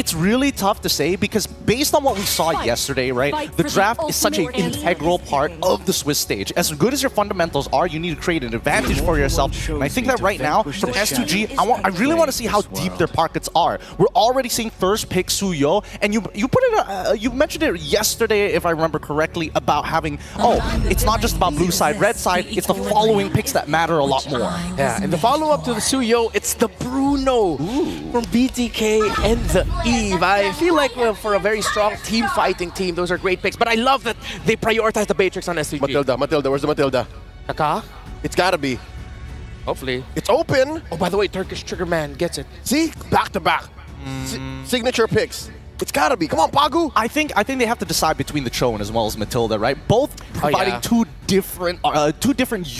It's really tough to say because based on what we saw yesterday, right, the draft is such an integral part of the Swiss stage. As good as your fundamentals are, you need to create an advantage for yourself. And I think that right now, from S2G, I really want to see how deep their pockets are. We're already seeing first pick Suyo, and you put it, you mentioned it yesterday, if I remember correctly, about having, it's not just about blue side, red side, it's the following picks that matter a lot more. Yeah, and the follow-up to the Suyo, it's the Bruno from BTK and the Eve. I feel like for a very strong team fighting team, those are great picks. But I love that they prioritize the Matrix on S2G. Matilda, where's the Matilda? Kaka? It's gotta be. Hopefully. It's open. Oh, by the way, Turkish Trigger Man gets it. See? Back to back. Signature picks. It's gotta be. Come on, Pagu. I think they have to decide between the Chone as well as Matilda, right? Both providing two different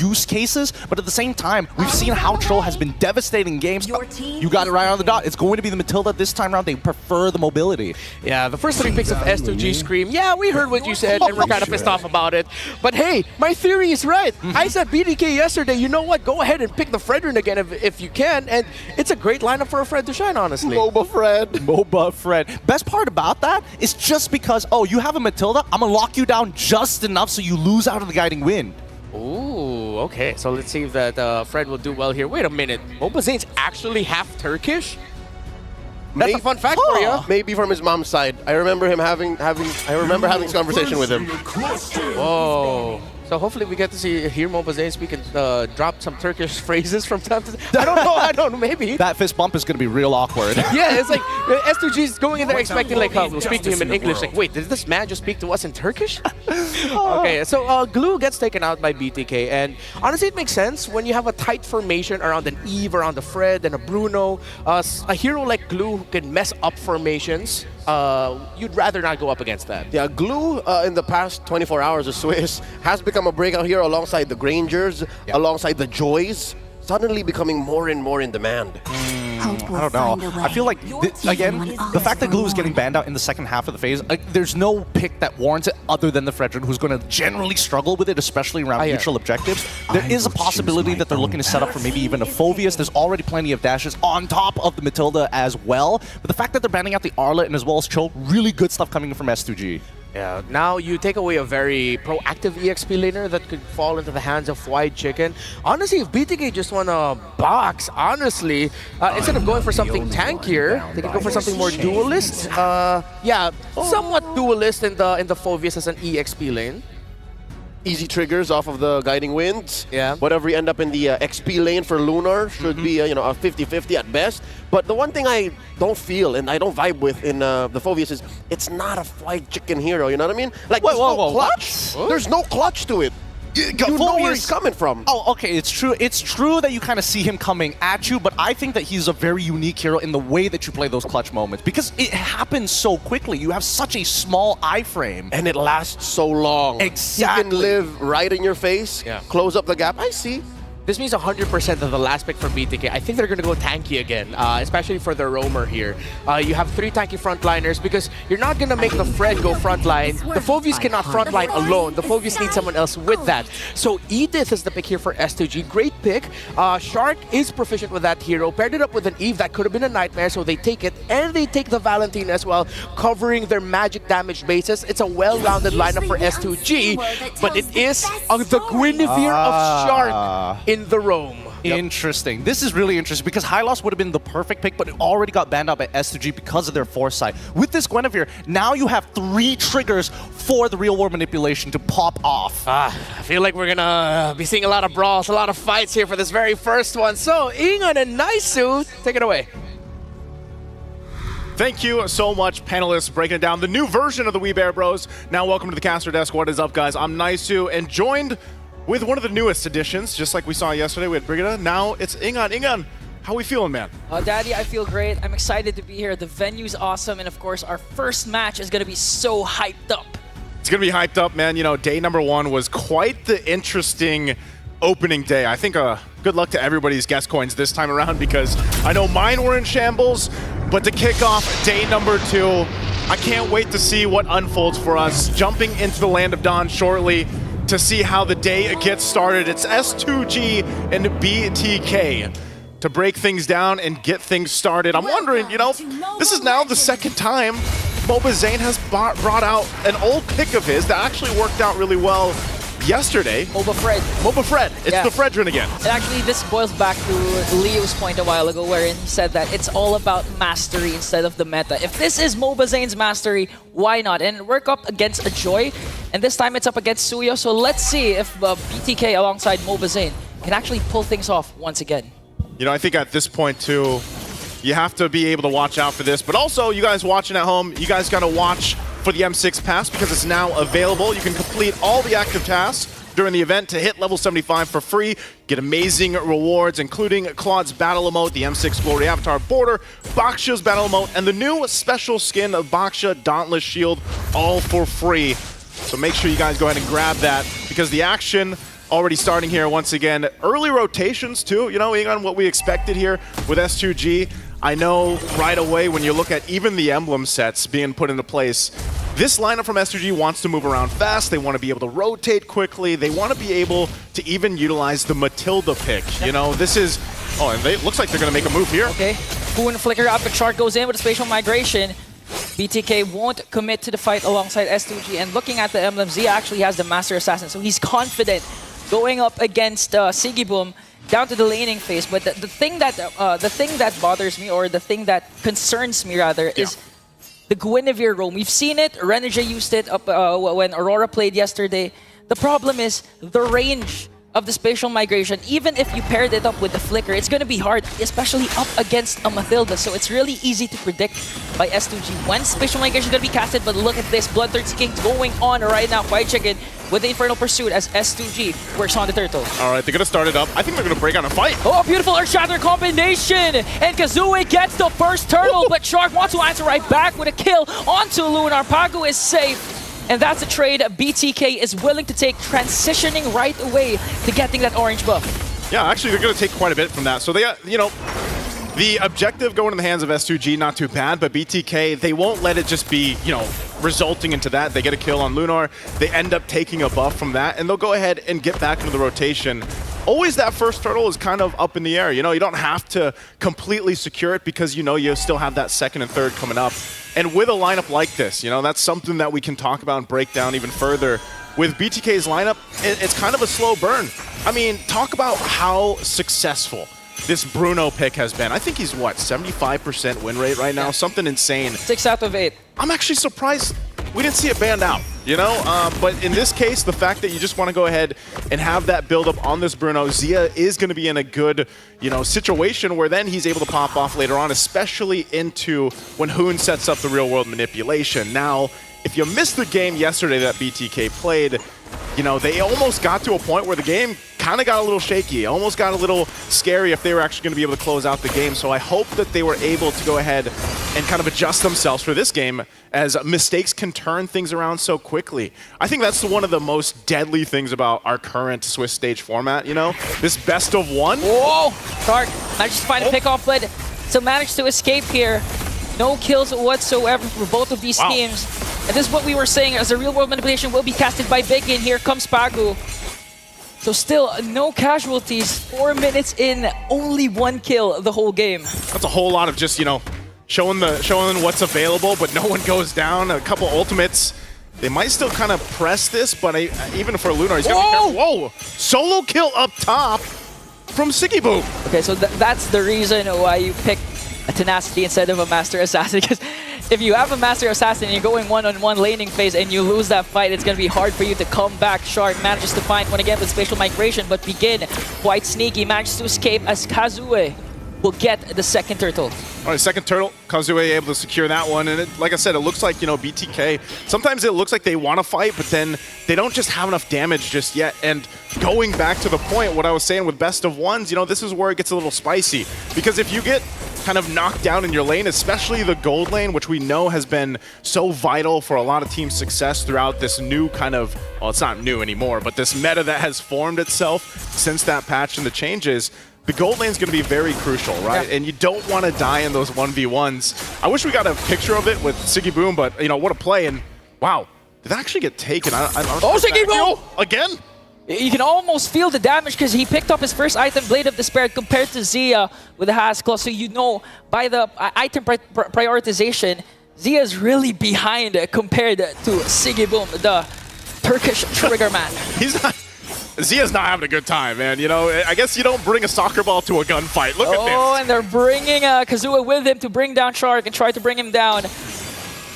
use cases, but at the same time, we've seen how Cho has been devastating games. You got it right on the dot. It's going to be the Matilda this time around. They prefer the mobility. Yeah, the first 3 picks of S2G Scream. Yeah, we heard what you said, and we're kind of pissed off about it. But hey, my theory is right. I said BTK yesterday. You know what? Go ahead and pick the Fredrin again if you can, and it's a great lineup for a Fred to shine, honestly. MOBA Fred. Best part about that is just because, you have a Matilda, I'm gonna lock you down just enough so you lose out of the guiding wind. Ooh, okay. So let's see if that Fred will do well here. Wait a minute. Mobazane's actually half Turkish? That's a fun fact for you. Maybe from his mom's side. I remember him having this conversation with him. Whoa. So hopefully we get to hear Mobazane speak and drop some Turkish phrases from time to time. I don't know, maybe. That fist bump is going to be real awkward. Yeah, it's like S2G is going in there expecting like, we'll speak to him in English. Like, wait, did this man just speak to us in Turkish? Okay, so Glue gets taken out by BTK, and honestly it makes sense when you have a tight formation around an Eve, around a Fred, and a Bruno. A hero like Glue who can mess up formations. You'd rather not go up against that. Yeah, Glue in the past 24 hours of Swiss has become a breakout here alongside the Grangers, alongside the Joys, suddenly becoming more and more in demand. I don't know. I feel like, again, the fact that Glue is getting banned out in the second half of the phase, there's no pick that warrants it other than the Fredrin, who's going to generally struggle with it, especially around neutral objectives. There is a possibility that they're looking to set up for maybe even a Phoveus. There's already plenty of dashes on top of the Matilda as well. But the fact that they're banning out the Arlet and as well as Cho, really good stuff coming from S2G. Yeah, now you take away a very proactive EXP laner that could fall into the hands of White Chicken. Honestly, if BTK just want to box, honestly, instead of going for something tankier, they could go for something more duelist. Yeah, somewhat duelist in the Phoveus as an EXP lane. Easy triggers off of the Guiding Winds. Yeah. Whatever you end up in the XP lane for Lunar should be a 50-50 at best. But the one thing I don't feel and I don't vibe with in the Phoveus is it's not a White Chicken hero, you know what I mean? Like, there's no clutch. There's no clutch to it. You know where he's coming from. Oh, okay, it's true. It's true that you kind of see him coming at you, but I think that he's a very unique hero in the way that you play those clutch moments because it happens so quickly. You have such a small iframe. And it lasts so long. Exactly. You can live right in your face, close up the gap. I see. This means 100% of the last pick for BTK. I think they're going to go tanky again, especially for the roamer here. You have 3 tanky frontliners because you're not going to make the Fred go frontline. The Phoveus cannot frontline alone. The Phoveus needs someone else with that. So Edith is the pick here for S2G. Great pick. Shark is proficient with that hero. Paired it up with an Eve that could have been a nightmare, so they take it. And they take the Valentine as well, covering their magic damage bases. It's a well-rounded lineup for S2G, but it is the Guinevere of Shark in the roam. Interesting. This is really interesting because Hylos would have been the perfect pick, but it already got banned out by S2G because of their foresight. With this Guinevere, now you have 3 triggers for the real world manipulation to pop off. I feel like we're gonna be seeing a lot of brawls, a lot of fights here for this very first one. So, Ingon and Naisu, take it away. Thank you so much, panelists, breaking it down. The new version of the We Bear Bros. Now, welcome to the caster desk. What is up, guys? I'm Naisu, and joined with one of the newest additions, just like we saw yesterday. We had Brigida. Now it's Ingon. Ingon, how we feeling, man? Daddy, I feel great. I'm excited to be here. The venue's awesome, and of course, our first match is going to be so hyped up. It's going to be hyped up, man. You know, day number 1 was quite the interesting opening day. I think good luck to everybody's guest coins this time around because I know mine were in shambles, but to kick off day number 2, I can't wait to see what unfolds for us. Jumping into the Land of Dawn shortly to see how the day gets started. It's S2G and BTK. to break things down and get things started. I'm wondering, you know, this is now the second time MLBB has brought out an old pick of his that actually worked out really well yesterday. MLBB Fred. It's the Fredrin again. And actually, this boils back to Leo's point a while ago, wherein he said that it's all about mastery instead of the meta. If this is MLBB's mastery, why not? And work up against a Joy, and this time it's up against Suyo. So let's see if BTK alongside MLBB can actually pull things off once again. You know, I think at this point too, you have to be able to watch out for this. But also, you guys watching at home, you guys got to watch for the M6 pass because it's now available. You can complete all the active tasks during the event to hit level 75 for free, get amazing rewards, including Claude's battle emote, the M6 Glory Avatar Border, Baksha's battle emote, and the new special skin of Baksha Dauntless Shield, all for free. So make sure you guys go ahead and grab that because the action already starting here once again. Early rotations too, you know, Egon, what we expected here with S2G. I know right away when you look at even the emblem sets being put into place, this lineup from S2G wants to move around fast. They want to be able to rotate quickly. They want to be able to even utilize the Matilda pick. You know, this is... Oh, and it looks like they're going to make a move here. Okay. Boon flicker out, but Shark goes in with a spatial migration. BTK won't commit to the fight alongside S2G. And looking at the emblem, Zia actually has the Master Assassin, so he's confident going up against Sigiboom down to the laning phase. But the thing that bothers me, or the thing that concerns me rather, is the Guinevere roam. We've seen it. Renegade used it up when Aurora played yesterday. The problem is the range of the spatial migration. Even if you paired it up with the flicker, it's going to be hard, especially up against a Matilda. So it's really easy to predict by S2G when spatial migration is going to be casted. But look at this, Bloodthirsty King going on right now. White Chicken with the Infernal Pursuit as S2G works on the turtle. All right, they're going to start it up. I think they're going to break on a fight. Oh, beautiful Earthshatter combination! And Kazooie gets the first turtle, but Shark wants to answer right back with a kill onto Lunar. Pagu is safe. And that's a trade BTK is willing to take, transitioning right away to getting that orange buff. Yeah, actually, they're going to take quite a bit from that. So they, you know, the objective going in the hands of S2G, not too bad, but BTK, they won't let it just be, you know, resulting into that. They get a kill on Lunar. They end up taking a buff from that, and they'll go ahead and get back into the rotation. Always that first turtle is kind of up in the air. You know, you don't have to completely secure it because you know you still have that second and third coming up. And with a lineup like this, you know, that's something that we can talk about and break down even further. With BTK's lineup, it's kind of a slow burn. I mean, talk about how successful this Bruno pick has been. I think he's, what, 75% win rate right now? Yeah. Something insane. 6 out of 8. I'm actually surprised we didn't see it banned out, you know? But in this case, the fact that you just want to go ahead and have that build-up on this Bruno, Zia is going to be in a good, you know, situation where then he's able to pop off later on, especially into when Hoon sets up the real-world manipulation. Now, if you missed the game yesterday that BTK played, you know, they almost got to a point where the game kind of got a little shaky, almost got a little scary if they were actually going to be able to close out the game. So I hope that they were able to go ahead and kind of adjust themselves for this game, as mistakes can turn things around so quickly. I think that's one of the most deadly things about our current Swiss stage format, you know? This best of one. Whoa! Shark managed to find a pick-off, but still managed to escape here. No kills whatsoever for both of these teams. And this is what we were saying, as the real-world manipulation will be casted by Big In. Here comes Pagu. So still, no casualties. 4 minutes in, only 1 kill the whole game. That's a whole lot of just, you know, showing what's available, but no one goes down. A couple ultimates. They might still kind of press this, but even for Lunar, he's got to be careful. Whoa! Solo kill up top from Sigiboom. Okay, so that's the reason why you picked a Tenacity instead of a Master Assassin, because if you have a Master Assassin and you're going one-on-one laning phase and you lose that fight, it's going to be hard for you to come back. Shark manages to find one again with spatial migration, but Begin, quite sneaky, manages to escape as Kazooie will get the second turtle. All right, second turtle. Kazooie able to secure that one. And like I said, it looks like, you know, BTK, sometimes it looks like they want to fight, but then they don't just have enough damage just yet. And going back to the point, what I was saying with best of ones, you know, this is where it gets a little spicy. Because if you get kind of knocked down in your lane, especially the gold lane, which we know has been so vital for a lot of team success throughout this new kind of, well, it's not new anymore, but this meta that has formed itself since that patch and the changes, the gold lane is going to be very crucial, right? Yeah. And you don't want to die in those 1v1s. I wish we got a picture of it with Sigiboom, but, you know, what a play. And, wow, did that actually get taken? Oh, Sigiboom! Again? You can almost feel the damage because he picked up his first item, Blade of Despair, compared to Zia with the Haskell. So you know, by the item prioritization, Zia is really behind compared to Sigibum, the Turkish trigger man. Zia's not having a good time, man. You know, I guess you don't bring a soccer ball to a gunfight. Look at this. Oh, and they're bringing Kazuha with him to bring down Shark and try to bring him down.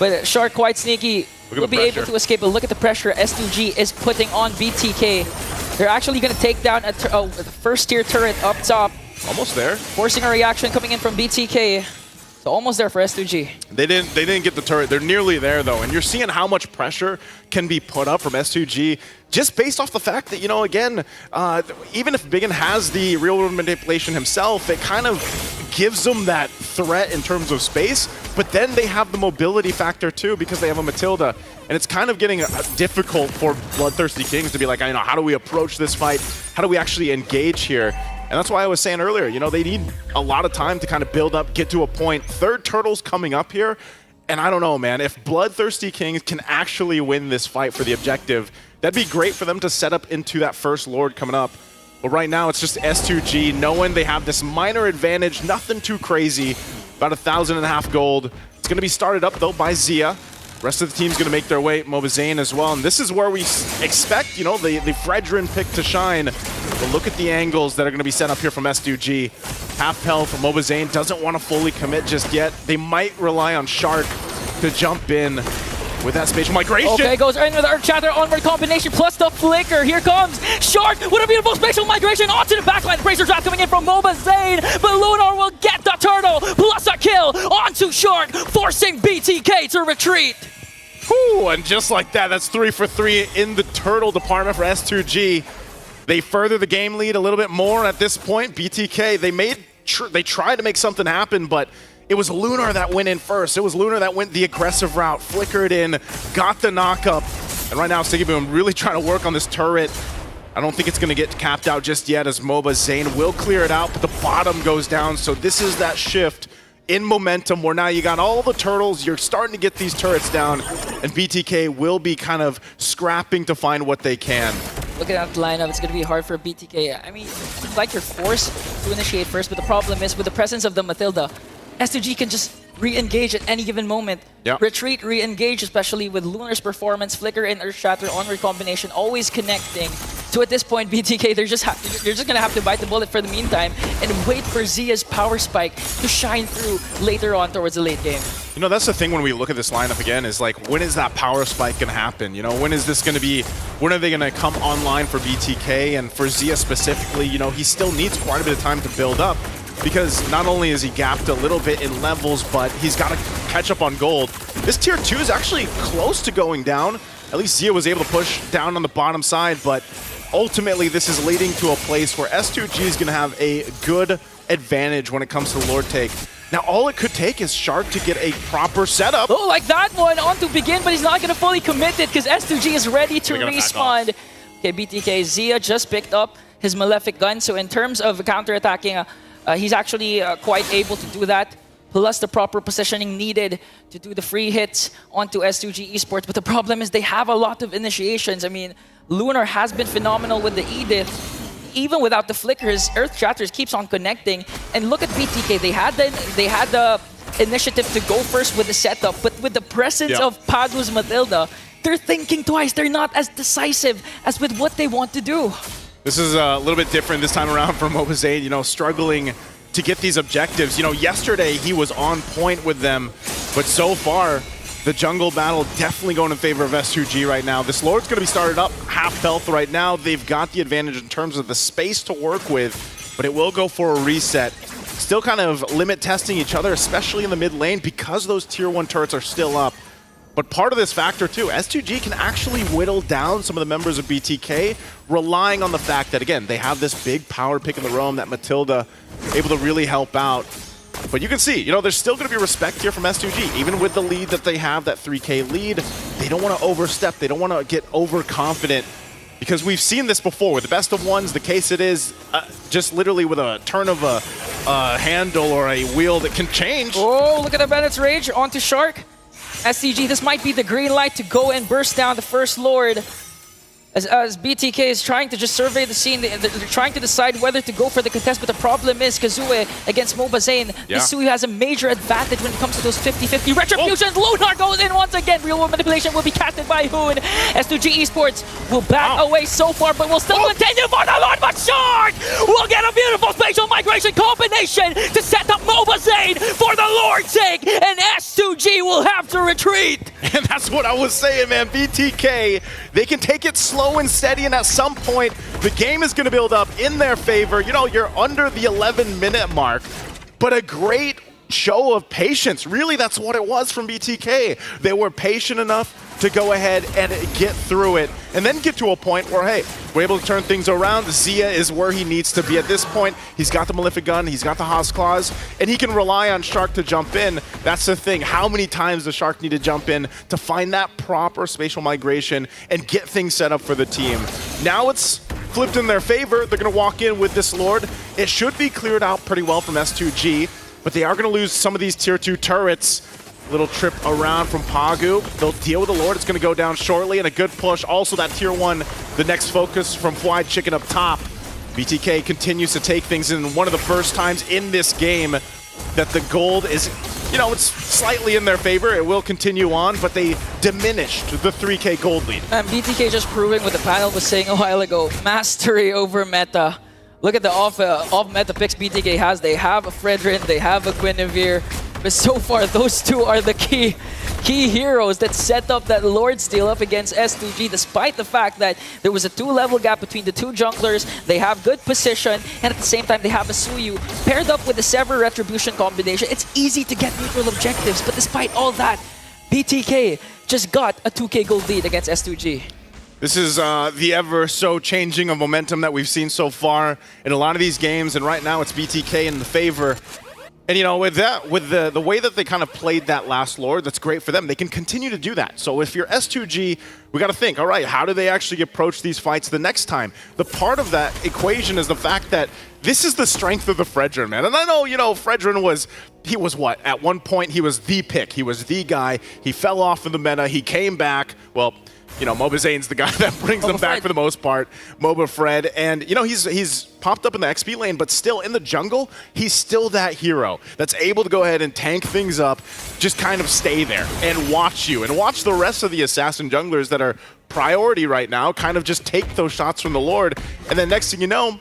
But Shark, quite sneaky, will be able to escape. But look at the pressure S2G is putting on BTK. They're actually going to take down a first-tier turret up top. Almost there. Forcing a reaction coming in from BTK. So almost there for S2G. They didn't get the turret. They're nearly there, though. And you're seeing how much pressure can be put up from S2G just based off the fact that, you know, again, even if Biggin has the real-world manipulation himself, it kind of gives them that threat in terms of space. But then they have the mobility factor, too, because they have a Matilda. And it's kind of getting difficult for Bloodthirsty Kings to be like, you know, how do we approach this fight? How do we actually engage here? And that's why I was saying earlier, you know, they need a lot of time to kind of build up, get to a point. Third Turtle's coming up here, and I don't know, man. If Bloodthirsty Kings can actually win this fight for the objective, that'd be great for them to set up into that first Lord coming up. But right now, it's just S2G, knowing they have this minor advantage, nothing too crazy, about 1,500 gold. It's going to be started up, though, by Zia. Rest of the team's going to make their way, Mobazane as well. And this is where we expect, you know, the Fredrin pick to shine. But look at the angles that are going to be set up here from S2G. Half health from Mobazane, doesn't want to fully commit just yet. They might rely on Shark to jump in with that spatial migration. Okay, goes in with the Earth Shatter onward combination plus the flicker. Here comes Shark with a beautiful spatial migration onto the backline. Bracer Trap coming in from Mobazane, but Lunar will get the turtle plus a kill onto Shark, forcing BTK to retreat. Whew, and just like that, that's 3 for 3 in the turtle department for S2G. They further the game lead a little bit more at this point. BTK, they tried to make something happen, but it was Lunar that went in first. It was Lunar that went the aggressive route, flickered in, got the knockup. And right now, Sigiboom really trying to work on this turret. I don't think it's going to get capped out just yet as Mobazane will clear it out, but the bottom goes down. So this is that shift in momentum where now you got all the turtles, you're starting to get these turrets down, and BTK will be kind of scrapping to find what they can. Looking at that lineup, it's going to be hard for BTK. I mean, it's like you're forced to initiate first, but the problem is with the presence of the Matilda, S2G can just re-engage at any given moment. Yep. Retreat, re-engage, especially with Lunar's performance, Flicker and Earth Shatter onward combination, always connecting. So at this point, BTK, you're just going to have to bite the bullet for the meantime and wait for Zia's power spike to shine through later on towards the late game. You know, that's the thing when we look at this lineup again, is like, when is that power spike going to happen? You know, when is this going to be, when are they going to come online for BTK? And for Zia specifically, you know, he still needs quite a bit of time to build up, because not only is he gapped a little bit in levels, but he's got to catch up on gold. This tier 2 is actually close to going down. At least Zia was able to push down on the bottom side, but ultimately this is leading to a place where S2G is going to have a good advantage when it comes to the Lord take. Now all it could take is Shark to get a proper setup. Oh, like that one on to begin, but he's not going to fully commit it because S2G is ready to respawn. Okay, BTK, Zia just picked up his Malefic gun, so in terms of counterattacking, he's actually quite able to do that, plus the proper positioning needed to do the free hits onto S2G Esports. But the problem is they have a lot of initiations. I mean, Lunar has been phenomenal with the Edith. Even without the flickers, Earth Shatters keeps on connecting. And look at BTK, they had the initiative to go first with the setup, but with the presence of Padu's Matilda, they're thinking twice. They're not as decisive as with what they want to do. This is a little bit different this time around for Mobazane, you know, struggling to get these objectives. You know, yesterday he was on point with them, but so far, the jungle battle definitely going in favor of S2G right now. This Lord's going to be started up half health right now. They've got the advantage in terms of the space to work with, but it will go for a reset. Still kind of limit testing each other, especially in the mid lane, because those tier 1 turrets are still up. But part of this factor too, S2G can actually whittle down some of the members of BTK, relying on the fact that, again, they have this big power pick in the roam, that Matilda able to really help out. But you can see, you know, there's still going to be respect here from S2G. Even with the lead that they have, that 3K lead, they don't want to overstep. They don't want to get overconfident, because we've seen this before. With the best of ones, the case it is just literally with a turn of a handle or a wheel that can change. Oh, look at the Bennett's Rage onto Shark. SCG, this might be the green light to go and burst down the first Lord. As BTK is trying to just survey the scene, they're trying to decide whether to go for the contest, but the problem is Kazue against Mobazane. Yeah. Misui has a major advantage when it comes to those 50-50 retributions. Lunar goes in once again. Real world manipulation will be casted by Hoon. S2G Esports will back away so far, but will still continue for the Lord. But Shark will get a beautiful spatial migration combination to set up Mobazane for the Lord's sake, and S2G will have to retreat. And that's what I was saying, man. BTK, they can take it slow and steady, and at some point, the game is going to build up in their favor. You know, you're under the 11-minute mark, but a great show of patience. Really, that's what it was from BTK. They were patient enough to go ahead and get through it, and then get to a point where, hey, we're able to turn things around. Zia is where he needs to be at this point. He's got the Malefic Gun, he's got the Haas Claws, and he can rely on Shark to jump in. That's the thing. How many times does Shark need to jump in to find that proper spatial migration and get things set up for the team? Now it's flipped in their favor. They're going to walk in with this Lord. It should be cleared out pretty well from S2G, but they are going to lose some of these tier 2 turrets. Little trip around from Pagu. They'll deal with the Lord. It's going to go down shortly, and a good push. Also that tier 1, the next focus from Fried Chicken up top. BTK continues to take things in. One of the first times in this game that the gold is, you know, it's slightly in their favor. It will continue on, but they diminished the 3K gold lead. And BTK just proving what the panel was saying a while ago. Mastery over meta. Look at the off-meta picks BTK has. They have a Fredrin, they have a Guinevere. But so far, those two are the key heroes that set up that Lord steal up against S2G, despite the fact that there was a 2-level gap between the two junglers. They have good position, and at the same time, they have a Suyu. Paired up with the Sever Retribution combination, it's easy to get neutral objectives, but despite all that, BTK just got a 2K gold lead against S2G. This is the ever so changing of momentum that we've seen so far in a lot of these games, and right now it's BTK in the favor. And, you know, with that, with the way that they kind of played that last Lord, that's great for them. They can continue to do that. So if you're S2G, we got to think, all right, how do they actually approach these fights the next time? The part of that equation is the fact that this is the strength of the Fredrin, man. And I know, you know, Fredrin was what? At one point, he was the pick. He was the guy. He fell off of the meta. He came back. Well, you know, Mobazane's the guy that brings them back for the most part. Moba Fred. And, you know, he's popped up in the XP lane, but still in the jungle, he's still that hero that's able to go ahead and tank things up, just kind of stay there and watch you and watch the rest of the assassin junglers that are priority right now kind of just take those shots from the Lord. And then next thing you know,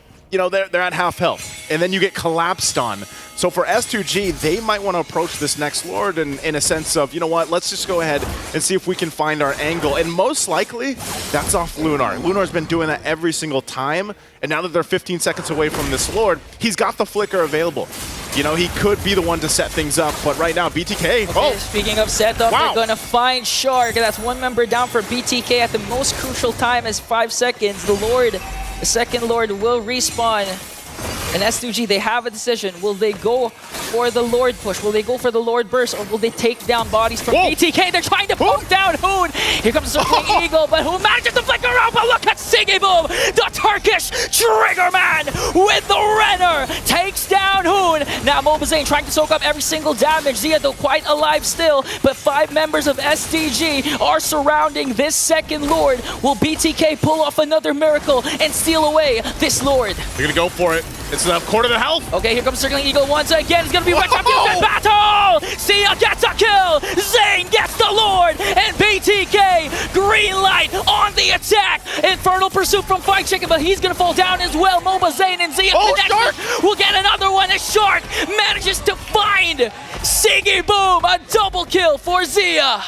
they're at half health, and then you get collapsed on. So for S2G, they might want to approach this next Lord in a sense of, you know what, let's just go ahead and see if we can find our angle. And most likely, that's off Lunar. Lunar's been doing that every single time, and now that they're 15 seconds away from this Lord, he's got the flicker available. You know, he could be the one to set things up, but right now, BTK, okay, speaking of setup, they're going to find Shark. That's one member down for BTK at the most crucial time as 5 seconds. The second Lord will respawn. And S2G, they have a decision. Will they go for the Lord push? Will they go for the Lord burst? Or will they take down bodies from BTK? They're trying to poke down Hoon. Here comes the Circling Eagle, but Hoon manages to flicker out. But look at Siggy Boom, the Turkish Trigger Man with the Renner. Takes down Hoon. Now Mobazane trying to soak up every single damage. Zia, though, quite alive still. But 5 members of STG are surrounding this second Lord. Will BTK pull off another miracle and steal away this Lord? They're going to go for it. It's the quarter of the health. Okay, here comes Circling Eagle once again. It's going to be retribution battle! Sia gets a kill! Zane gets the Lord! And BTK, green light on the attack! Infernal pursuit from Fried Chicken, but he's going to fall down as well. Zane and Zia connected. We'll get another one as Shark manages to find Siggy Boom. A double kill for Zia.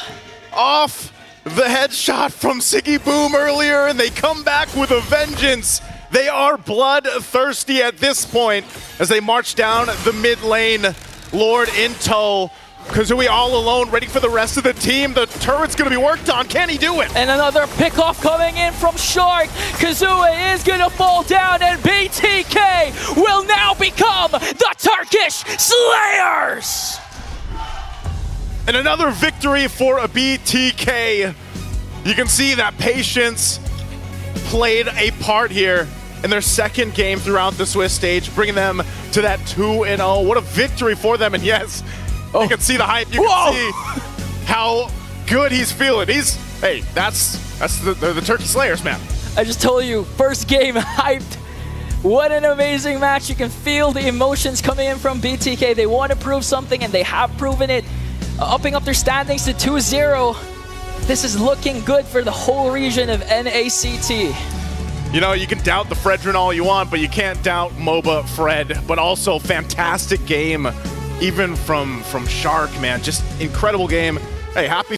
Off the headshot from Siggy Boom earlier, and they come back with a vengeance. They are bloodthirsty at this point as they march down the mid lane. Lord in tow. Kazui all alone, ready for the rest of the team. The turret's going to be worked on. Can he do it? And another pickoff coming in from Shark. Kazue is going to fall down, and BTK will now become the Turkish Slayers. And another victory for a BTK. You can see that patience played a part here in their second game throughout the Swiss stage, bringing them to that 2-0. What a victory for them. And yes, you can see the hype. You can see how good he's feeling. Hey, that's the Turkey Slayers, man. I just told you, first game hyped. What an amazing match. You can feel the emotions coming in from BTK. They want to prove something, and they have proven it. Upping up their standings to 2-0. This is looking good for the whole region of NACT. You know, you can doubt the Fredrin all you want, but you can't doubt MOBA Fred. But also, fantastic game, even from Shark, man. Just incredible game. Hey, happy